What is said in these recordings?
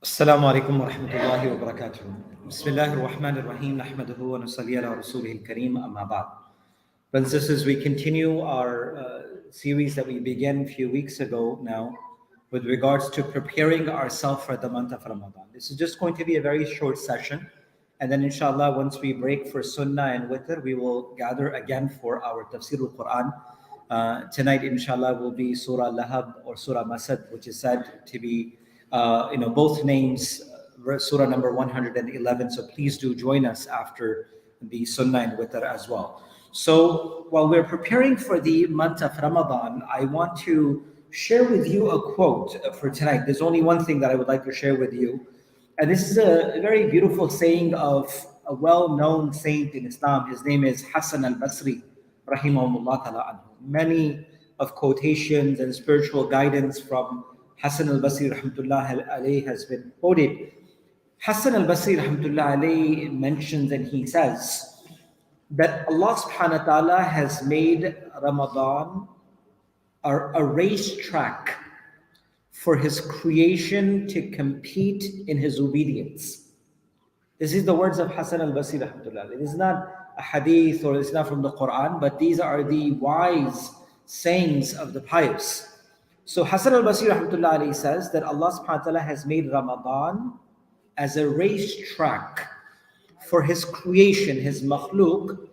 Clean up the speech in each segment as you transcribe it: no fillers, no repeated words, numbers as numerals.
السلام عليكم ورحمة الله وبركاته. بسم الله الرحمن الرحيم. نحمده ونصلي على رسوله الكريم. أما بعد. Brothers and sisters, we continue our series that we began a few weeks ago now with regards to preparing ourselves for the month of Ramadan. This is just going to be a very short session. And then inshallah, once we break for Sunnah and Witr, we will gather again for our Tafsir al-Quran. Tonight, inshallah, will be Surah Lahab or Surah Masad, which is said to be both names, Surah number 111. So please do join us after the Sunnah and Witr as well. So while we're preparing for the month of Ramadan, I want to share with you a quote for tonight. There's only one thing that I would like to share with you. And this is a very beautiful saying of a well-known saint in Islam. His name is Hassan al-Basri, rahimahullah ta'ala anhu. Many of quotations and spiritual guidance from Hassan al-Basri rahmatullah alayhi has been quoted. Hassan al-Basri rahmatullah alayhi mentions and he says that Allah subhanahu wa ta'ala has made Ramadan a racetrack for his creation to compete in his obedience. This is the words of Hassan al-Basri rahmatullah alayhi. It is not a hadith or it's not from the Quran, but these are the wise sayings of the pious. So Hassan al-Basri rahmatullah alayhi says that Allah subhanahu wa ta'ala has made Ramadan as a racetrack for his creation, his makhluk,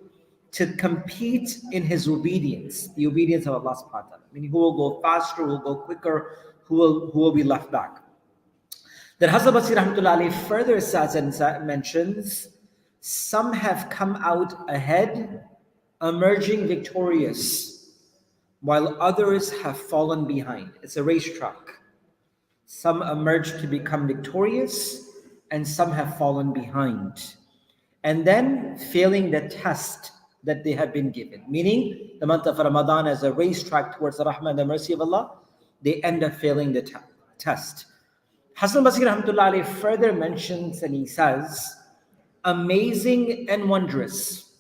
to compete in his obedience, the obedience of Allah subhanahu wa ta'ala. Meaning who will go faster, who will go quicker, who will be left back. Then Hassan al-Basri rahmatullah alayhi further says and mentions, some have come out ahead, emerging victorious, while others have fallen behind. It's a racetrack. Some emerged to become victorious, and some have fallen behind. And then failing the test that they have been given. Meaning, the month of Ramadan as a racetrack towards the rahmah and the mercy of Allah, they end up failing the test. Hassan al-Basri rahmatullah alayhi further mentions and he says, amazing and wondrous,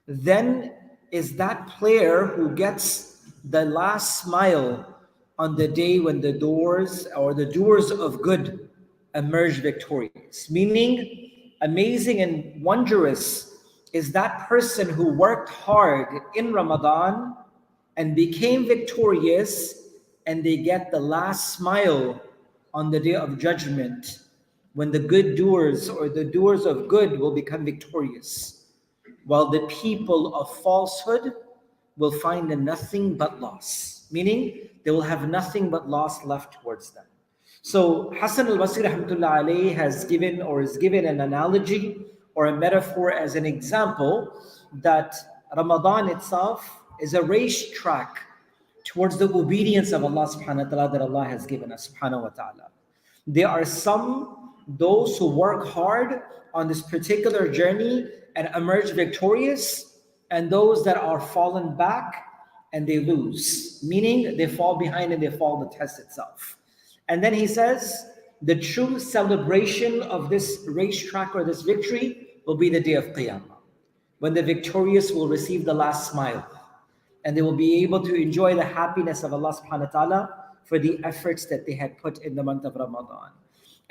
then is that player who gets the last smile on the day when the doors of good emerge victorious. Meaning, amazing and wondrous is that person who worked hard in Ramadan and became victorious, and they get the last smile on the day of judgment when the good doers or the doers of good will become victorious, while the people of falsehood will find nothing but loss. Meaning, they will have nothing but loss left towards them. So Hassan al-Basri rahmatullah alayhi has given an analogy or a metaphor as an example that Ramadan itself is a racetrack towards the obedience of Allah subhanahu wa ta'ala that Allah has given us subhanahu wa ta'ala. There are those who work hard on this particular journey and emerge victorious, and those that are fallen back and they lose, meaning they fall behind and they fall the test itself. And then he says, the true celebration of this racetrack or this victory will be the day of Qiyamah, when the victorious will receive the last smile and they will be able to enjoy the happiness of Allah subhanahu wa ta'ala for the efforts that they had put in the month of Ramadan.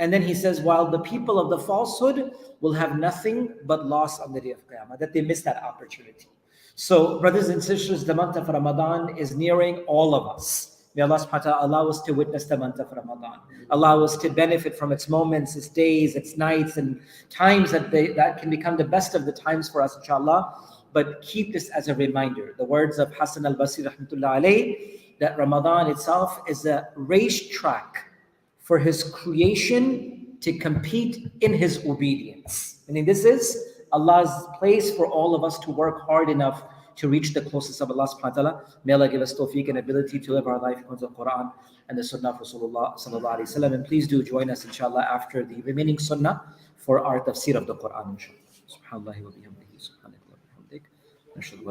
And then he says, while the people of the falsehood will have nothing but loss on the day of Qiyamah, that they missed that opportunity. So, brothers and sisters, the month of Ramadan is nearing all of us. May Allah subhanahu wa ta'ala allow us to witness the month of Ramadan. Allow us to benefit from its moments, its days, its nights, and times that can become the best of the times for us, inshallah. But keep this as a reminder. The words of Hassan al-Basri rahmatullah alayhi, that Ramadan itself is a racetrack for his creation to compete in his obedience. Meaning this is Allah's place for all of us to work hard enough to reach the closest of Allah subhanahu wa ta'ala. May Allah give us tawfiq and ability to live our life according to the Quran and the Sunnah of Rasulullah sallallahu alayhi wa sallam. And please do join us inshallah after the remaining Sunnah for our tafsir of the Quran inshallah. Subhanallah wa bihamdihi, subhanakallah wa bihamdik.